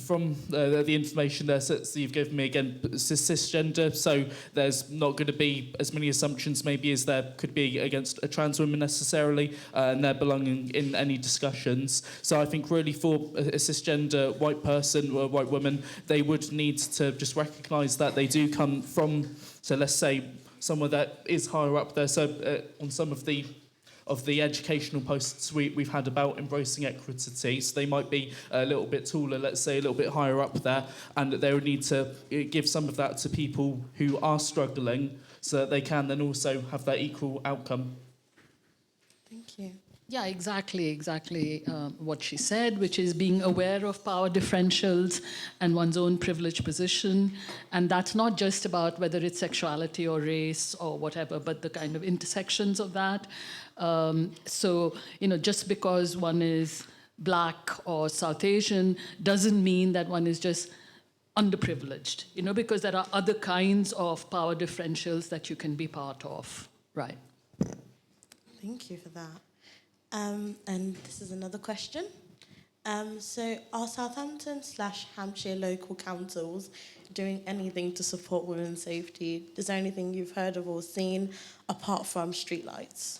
S6: From the information there so you've given me, again, cisgender, so there's not going to be as many assumptions maybe as there could be against a trans woman necessarily, and their belonging in any discussions. So I think really for a cisgender white person or a white woman, they would need to just recognise that they do come from, so let's say, somewhere that is higher up there. So on some of the educational posts we've had about embracing equity, so they might be a little bit taller, let's say a little bit higher up there, and they would need to give some of that to people who are struggling so that they can then also have that equal outcome.
S3: Thank you.
S5: Yeah, exactly what she said, which is being aware of power differentials and one's own privileged position. And that's not just about whether it's sexuality or race or whatever, but the kind of intersections of that. So, just because one is Black or South Asian doesn't mean that one is just underprivileged, because there are other kinds of power differentials that you can be part of, right?
S3: Thank you for that. And this is another question. So are Southampton/Hampshire local councils doing anything to support women's safety? Is there anything you've heard of or seen apart from streetlights?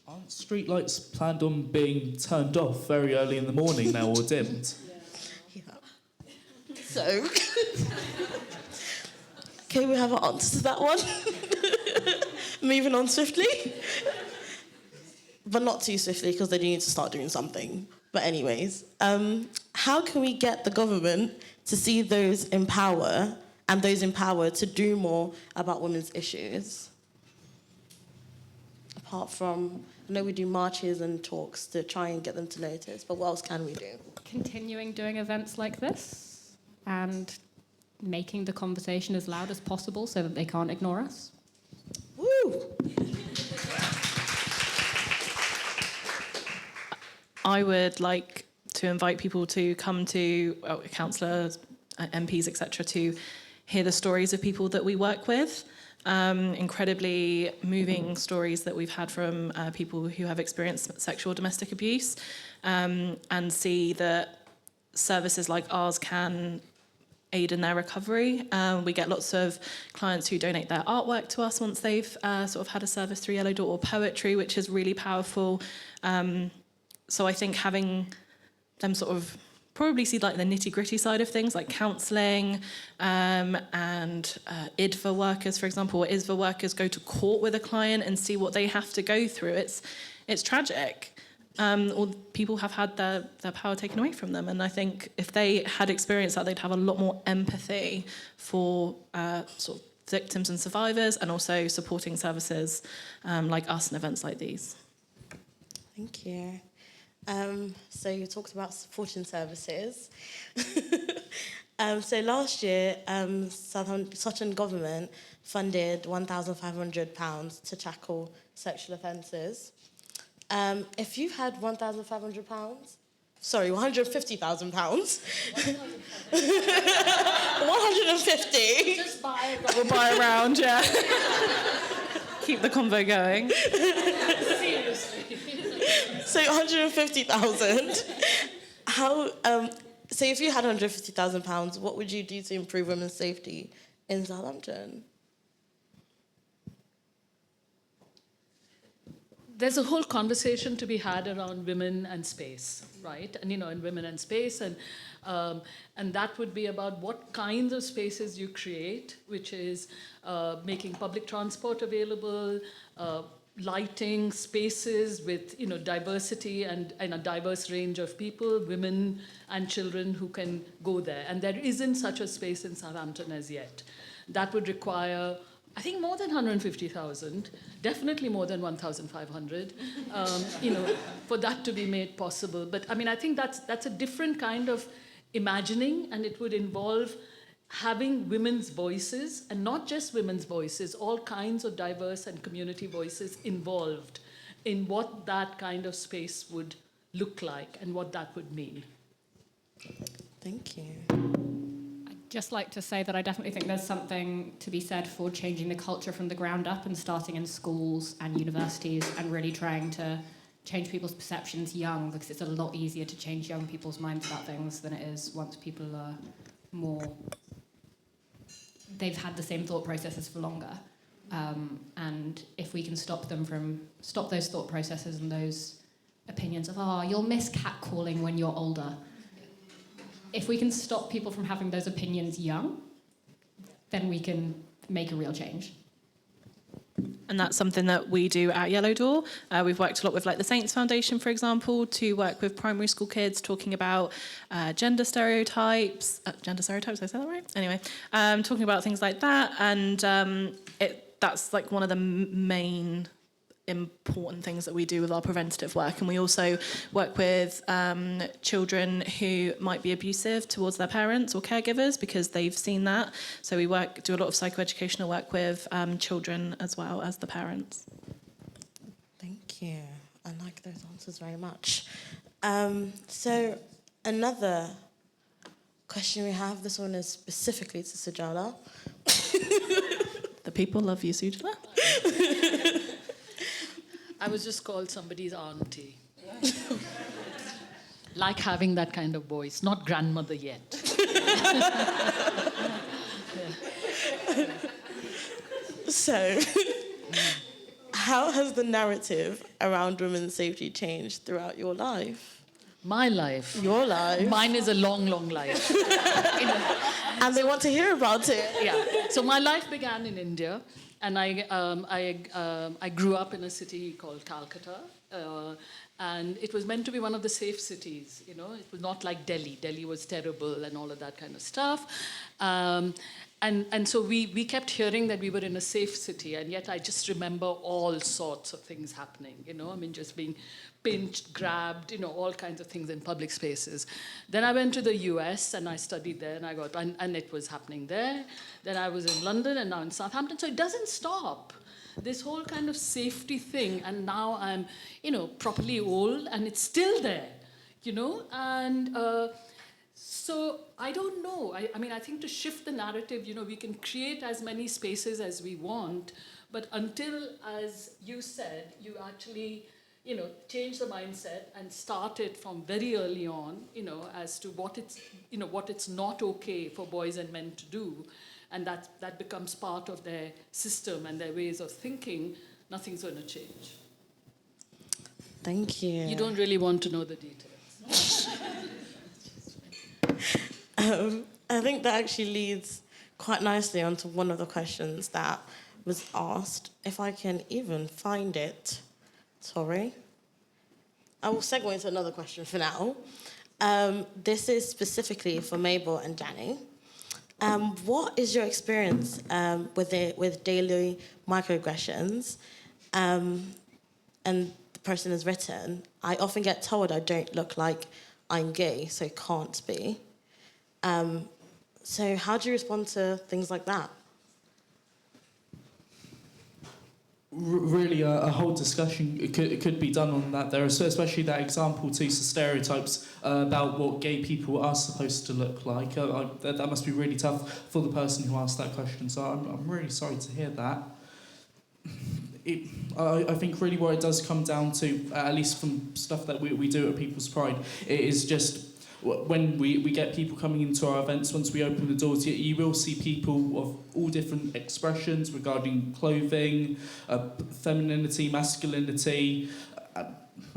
S6: Aren't streetlights planned on being turned off very early in the morning now or dimmed?
S3: Yeah. So, okay, we have an answer to that one. Moving on swiftly. But not too swiftly, because they do need to start doing something. But anyways, how can we get the government to see those in power and those in power to do more about women's issues? Apart from, I know we do marches and talks to try and get them to notice, but what else can we do?
S7: Continuing doing events like this and making the conversation as loud as possible so that they can't ignore us.
S3: Woo!
S4: I would like to invite people to come to councillors, MPs, etc., to hear the stories of people that we work with. Incredibly moving stories that we've had from people who have experienced sexual domestic abuse, and see that services like ours can aid in their recovery. We get lots of clients who donate their artwork to us once they've sort of had a service through Yellow Door, or poetry, which is really powerful. So I think having them sort of probably see like the nitty-gritty side of things, like counselling, and IDVA workers, for example, or ISVA workers go to court with a client and see what they have to go through. It's tragic. Or people have had their power taken away from them. And I think if they had experienced that, they'd have a lot more empathy for sort of victims and survivors, and also supporting services like us and events like these.
S3: Thank you. So you talked about supporting services. So last year, Southampton government funded £1,500 to tackle sexual offences. If you had £1,500, sorry, £150,000. 150.
S4: Just buy a double buy around, yeah. Keep the convo going.
S5: Seriously.
S3: So 150,000. How? So if you had £150,000, what would you do to improve women's safety in Southampton?
S5: There's a whole conversation to be had around women and space, right? And and women and space, and that would be about what kinds of spaces you create, which is making public transport available, lighting spaces with diversity and a diverse range of people, women and children who can go there. And there isn't such a space in Southampton as yet. That would require, I think, more than 150,000, definitely more than 1,500, for that to be made possible. But I mean, I think that's a different kind of imagining, and it would involve having women's voices, and not just women's voices, all kinds of diverse and community voices involved in what that kind of space would look like and what that would mean.
S3: Thank you.
S7: I'd just like to say that I definitely think there's something to be said for changing the culture from the ground up and starting in schools and universities and really trying to change people's perceptions young, because it's a lot easier to change young people's minds about things than it is once people are more... they've had the same thought processes for longer. And if we can stop those thought processes and those opinions of, you'll miss catcalling when you're older. If we can stop people from having those opinions young, then we can make a real change.
S4: And that's something that we do at Yellow Door. We've worked a lot with like the Saints Foundation, for example, to work with primary school kids talking about gender stereotypes. Gender stereotypes, did I say that right? Anyway, talking about things like that. And that's like one of the main important things that we do with our preventative work. And we also work with children who might be abusive towards their parents or caregivers, because they've seen that. So we do a lot of psychoeducational work with children as well as the parents.
S3: Thank you. I like those answers very much. So another question we have, this one is specifically to Sujala.
S4: The people love you, Sujala.
S5: I was just called somebody's auntie. Like having that kind of voice, not grandmother yet.
S3: So, how has the narrative around women's safety changed throughout your life?
S5: My life.
S3: Your life.
S5: Mine is a long, long life.
S3: And they want to hear about it.
S5: Yeah. So my life began in India, and I grew up in a city called Calcutta, and it was meant to be one of the safe cities. It was not like Delhi. Delhi was terrible and all of that kind of stuff. And so we kept hearing that we were in a safe city, and yet I just remember all sorts of things happening, just being pinched, grabbed, all kinds of things in public spaces. Then I went to the US and I studied there, and it was happening there. Then I was in London and now in Southampton. So it doesn't stop. this whole kind of safety thing, and now I'm, properly old, and it's still there, and so I don't know. I mean, I think to shift the narrative, we can create as many spaces as we want, but until, as you said, you actually, change the mindset and start it from very early on, as to what it's not okay for boys and men to do, and that becomes part of their system and their ways of thinking, nothing's going to change.
S3: Thank you.
S5: You don't really want to know the details.
S3: I think that actually leads quite nicely onto one of the questions that was asked. If I can even find it. Sorry. I will segue into another question for now. This is specifically for Mabel and Danny. What is your experience with daily microaggressions? And the person has written, I often get told I don't look like I'm gay, so can't be. So how do you respond to things like that?
S6: Really, a whole discussion could be done on that there, especially that example to stereotypes about what gay people are supposed to look like. That must be really tough for the person who asked that question, so I'm really sorry to hear that. I think really what it does come down to, at least from stuff that we do at People's Pride, it is just when we get people coming into our events, once we open the doors, you will see people of all different expressions regarding clothing, femininity, masculinity,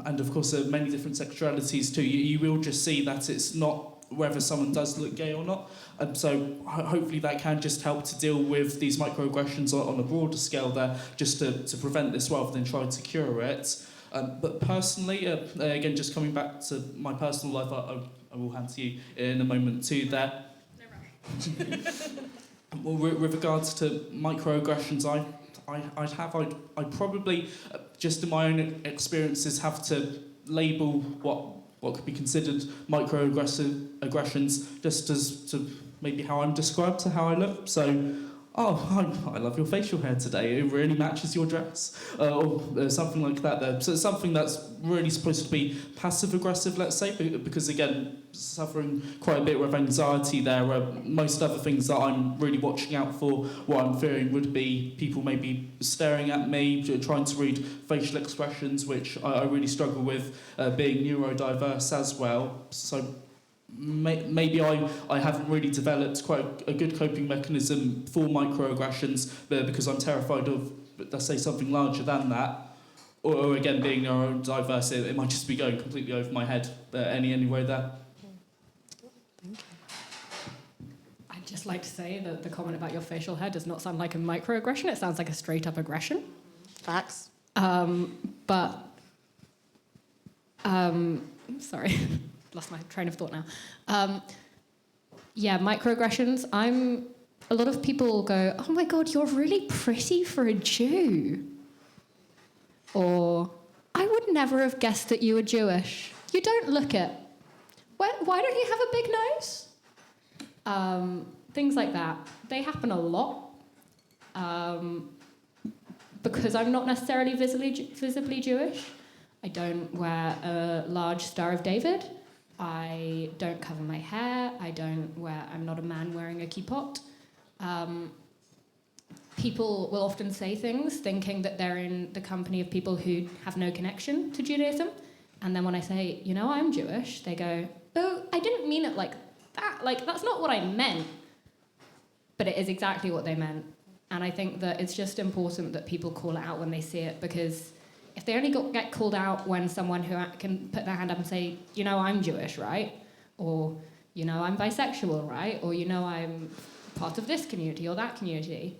S6: and of course many different sexualities too. You will just see that it's not whether someone does look gay or not. So hopefully that can just help to deal with these microaggressions on a broader scale there, just to prevent this rather than try to cure it. But personally, again, just coming back to my personal life, I will hand to you in a moment too there. Well, with regards to microaggressions, I'd probably, just in my own experiences, have to label what could be considered microaggressions just as to maybe how I'm described to how I look. So, I love your facial hair today. It really matches your dress, or something like that. There, so it's something that's really supposed to be passive-aggressive, let's say, because again, suffering quite a bit with anxiety there. Most other things that I'm really watching out for, what I'm fearing would be people maybe staring at me, trying to read facial expressions, which I really struggle with, being neurodiverse as well. So maybe I haven't really developed quite a good coping mechanism for microaggressions, because I'm terrified of, let's say, something larger than that. Or again, being neurodiverse, it might just be going completely over my head anyway there.
S3: Thank you.
S7: I'd just like to say that the comment about your facial hair does not sound like a microaggression. It sounds like a straight-up aggression.
S3: Facts.
S7: Sorry, lost my train of thought now. Yeah, microaggressions. A lot of people go, oh my God, you're really pretty for a Jew. Or, I would never have guessed that you were Jewish. You don't look it. Why don't you have a big nose? Things like that. They happen a lot. Because I'm not necessarily visibly Jewish. I don't wear a large Star of David. I don't cover my hair. I'm not a man wearing a kippot. People will often say things thinking that they're in the company of people who have no connection to Judaism. And then when I say, I'm Jewish, they go, oh, I didn't mean it like that. Like, that's not what I meant. But it is exactly what they meant. And I think that it's just important that people call it out when they see it, because if they only get called out when someone who can put their hand up and say, I'm Jewish, right? Or, I'm bisexual, right? Or, I'm part of this community or that community,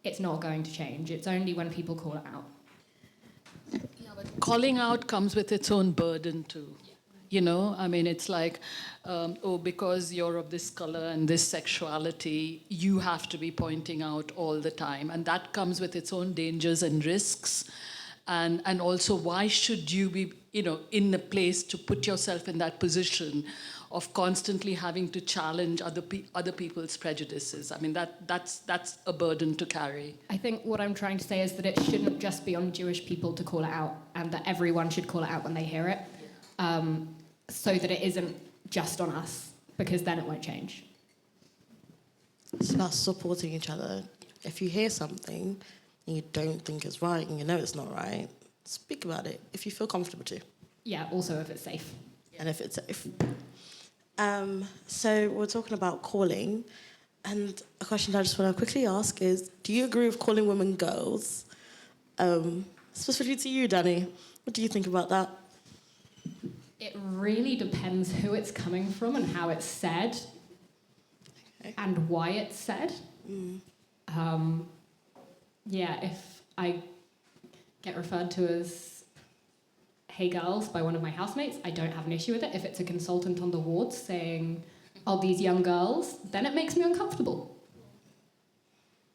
S7: it's not going to change. It's only when people call it out.
S5: Yeah, but calling out comes with its own burden too. It's like, because you're of this color and this sexuality, you have to be pointing out all the time. And that comes with its own dangers and risks. And also, why should you be, in a place to put yourself in that position of constantly having to challenge other people's prejudices. I mean, that's a burden to carry.
S7: I think what I'm trying to say is that it shouldn't just be on Jewish people to call it out, and that everyone should call it out when they hear it, so that it isn't just on us, because then it won't change.
S3: It's about supporting each other. If you hear something and you don't think it's right and you know it's not right, speak about it if you feel comfortable to.
S7: Yeah, also if it's safe.
S3: And if it's safe. So we're talking about calling, and a question I just want to quickly ask is, do you agree with calling women girls? Specifically to you, Danny, what do you think about that?
S7: It really depends who it's coming from and how it's said,
S3: Okay.
S7: and why it's said. Yeah, if I get referred to as "Hey girls" by one of my housemates, I don't have an issue with it. If it's a consultant on the ward saying, "Oh, these young girls," then it makes me uncomfortable.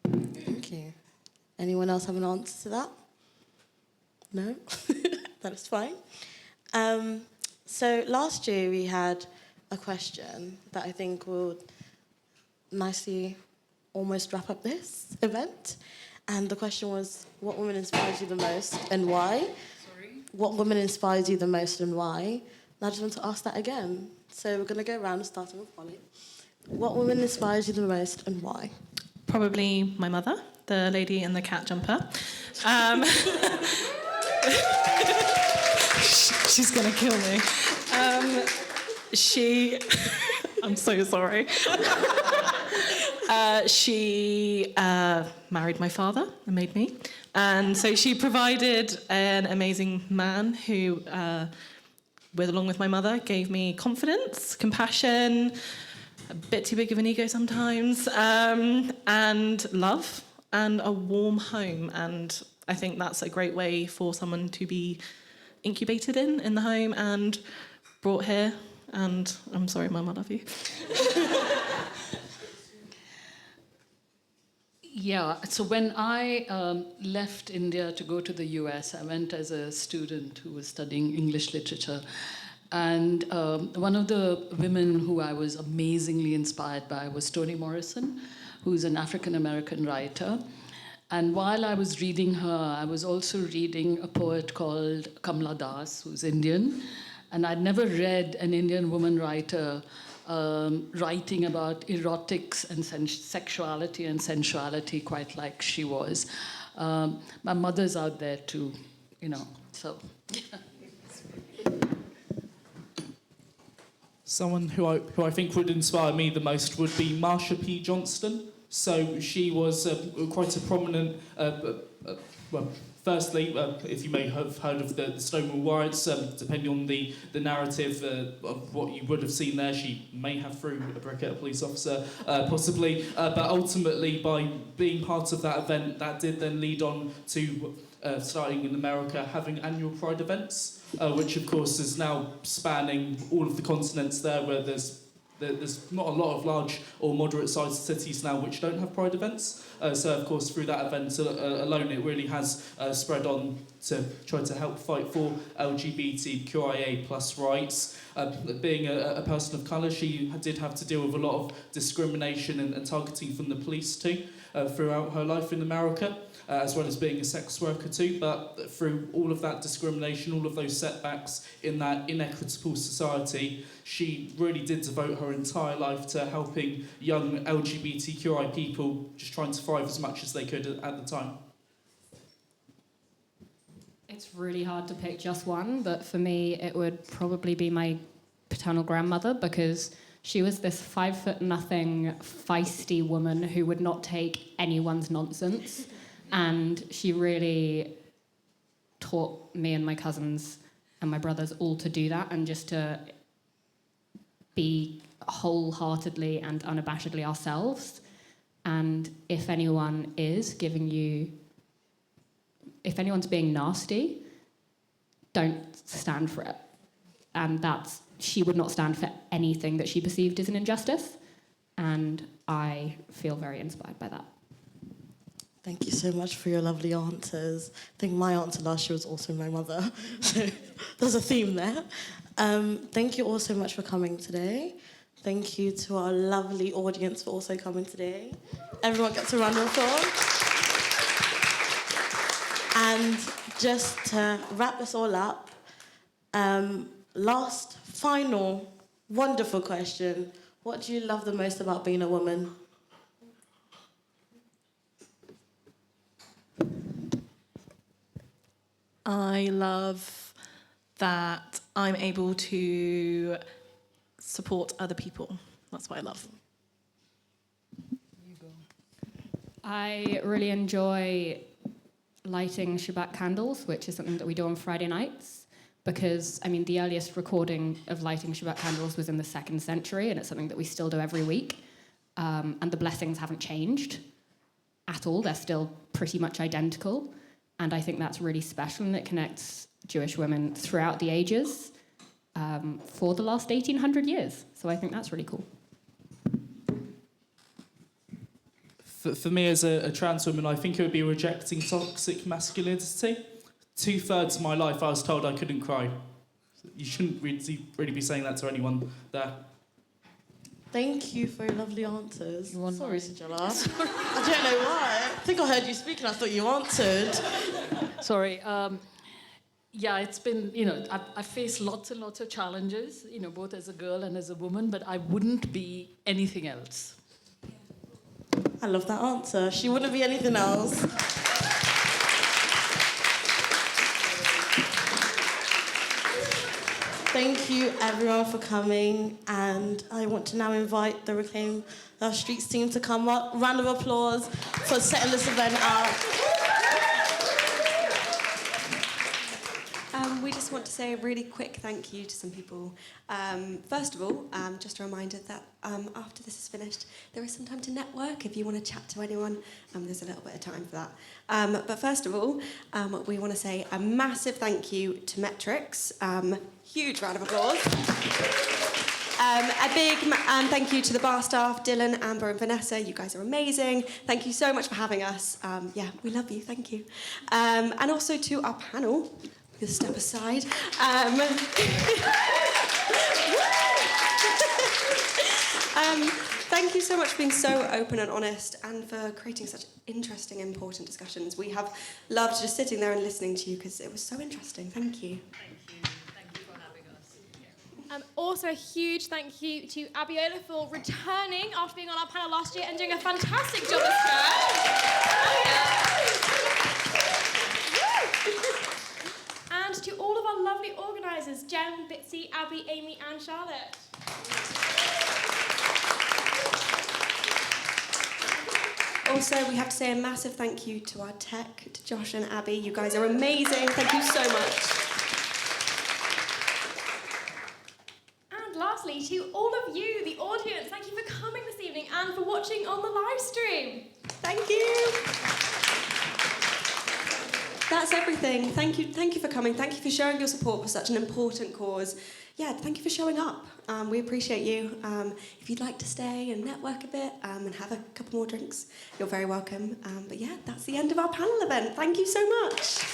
S3: Thank you. Anyone else have an answer to that? No? That is fine. So last year we had a question that I think will nicely almost wrap up this event. And the question was, what woman inspires you the most and why?
S5: Sorry?
S3: What woman inspires you the most and why? And I just want to ask that again. So we're going to go around starting with Polly. What woman inspires you the most and why?
S4: Probably my mother, the lady in the cat jumper. She's going to kill me. I'm so sorry. She married my father and made me. And so she provided an amazing man who, along with my mother, gave me confidence, compassion, a bit too big of an ego sometimes, and love and a warm home. And I think that's a great way for someone to be incubated in the home and brought here. And I'm sorry, Mum, I love you.
S5: Yeah, so when I left India to go to the US, I went as a student who was studying English literature. And one of the women who I was amazingly inspired by was Toni Morrison, who's an African-American writer. And while I was reading her, I was also reading a poet called Kamla Das, who's Indian. And I'd never read an Indian woman writer writing about erotics and sexuality and sensuality quite like she was. My mother's out there too, so.
S6: Someone who I think would inspire me the most would be Marsha P. Johnston. So she was quite a prominent, firstly, if you may have heard of the Stonewall riots, depending on the narrative of what you would have seen there, she may have threw a brick at a police officer, possibly. But ultimately, by being part of that event, that did then lead on to starting in America, having annual Pride events, which of course is now spanning all of the continents there, where there's not a lot of large or moderate-sized cities now which don't have Pride events. So, of course, through that event alone, it really has spread on to try to help fight for LGBTQIA plus rights. Being a person of colour, she did have to deal with a lot of discrimination and targeting from the police too throughout her life in America. As well as being a sex worker too, but through all of that discrimination, all of those setbacks in that inequitable society, she really did devote her entire life to helping young LGBTQI people just trying to thrive as much as they could at the time.
S7: It's really hard to pick just one, but for me, it would probably be my paternal grandmother, because she was this 5'0", feisty woman who would not take anyone's nonsense. And she really taught me and my cousins and my brothers all to do that, and just to be wholeheartedly and unabashedly ourselves. And if anyone is if anyone's being nasty, don't stand for it. And she would not stand for anything that she perceived as an injustice. And I feel very inspired by that.
S3: Thank you so much for your lovely answers. I think my answer last year was also my mother. So there's a theme there. Thank you all so much for coming today. Thank you to our lovely audience for also coming today. Everyone gets a round of applause. And just to wrap this all up, last, final, wonderful question. What do you love the most about being a woman?
S4: I love that I'm able to support other people. That's what I love.
S7: I really enjoy lighting Shabbat candles, which is something that we do on Friday nights, because, I mean, the earliest recording of lighting Shabbat candles was in the 2nd century, and it's something that we still do every week. And the blessings haven't changed at all. They're still pretty much identical. And I think that's really special, and it connects Jewish women throughout the ages for the last 1,800 years. So I think that's really cool.
S6: For me, as a trans woman, I think it would be rejecting toxic masculinity. 2/3 of my life, I was told I couldn't cry. You shouldn't really be saying that to anyone there.
S3: Thank you for your lovely answers.
S5: You want
S3: Sorry,
S5: mine?
S3: Sajala. I don't know why. I think I heard you speak and I thought you answered.
S5: Sorry. Yeah, it's been, I've faced lots and lots of challenges, both as a girl and as a woman, but I wouldn't be anything else.
S3: I love that answer. She wouldn't be anything else. Thank you, everyone, for coming. And I want to now invite the Reclaim Our Streets team to come up. Round of applause for setting this event up.
S2: We just want to say a really quick thank you to some people. First of all, just a reminder that after this is finished, there is some time to network. If you want to chat to anyone, there's a little bit of time for that. But first of all, we want to say a massive thank you to Metrics. Huge round of applause. A big thank you to the bar staff, Dylan, Amber and Vanessa. You guys are amazing. Thank you so much for having us. We love you. Thank you. And also to our panel. Just step aside. Thank you so much for being so open and honest and for creating such interesting, important discussions. We have loved just sitting there and listening to you because it was so interesting. Thank you.
S5: Thank you for having us.
S1: Also, a huge thank you to Abiola for returning after being on our panel last year and doing a fantastic job as chair. And to all of our lovely organisers, Jem, Bitsy, Abby, Amy and Charlotte.
S2: Also, we have to say a massive thank you to our tech, to Josh and Abby. You guys are amazing. Thank you so much.
S1: And lastly, to all of you, the audience, thank you for coming this evening and for watching on the live stream.
S2: Thank you. That's everything. Thank you for coming. Thank you for showing your support for such an important cause. Yeah, thank you for showing up. We appreciate you. If you'd like to stay and network a bit and have a couple more drinks, you're very welcome. But yeah, that's the end of our panel event. Thank you so much.